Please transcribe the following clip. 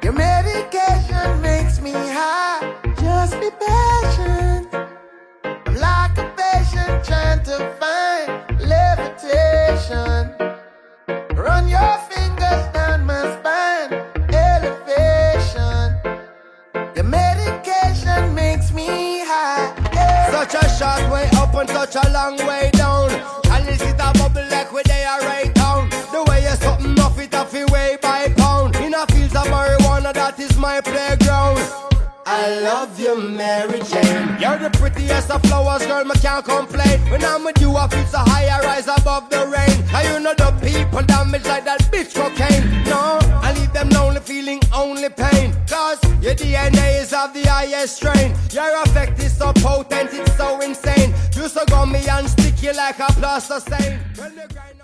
Your medication makes me high. Just be patient. I'm like a patient trying to find levitation. Run your fingers down my spine. Elevation. Your medication makes me high. Such a short way up and such a long way down. And this is a bubble like where they are right down. The way you're something off it off your way by pound. In a fields of marijuana, that is my playground. I love you, Mary Jane. You're the prettiest of flowers, girl, me can't complain. When I'm with you, I feel so high, I rise above the rain. And you know the people damage like that bitch cocaine. No, I leave them lonely, feeling only pain. Cause your DNA is of the highest strain. Your effect is so potent, it's so insane. You so gummy and sticky like a plaster stain. When you grind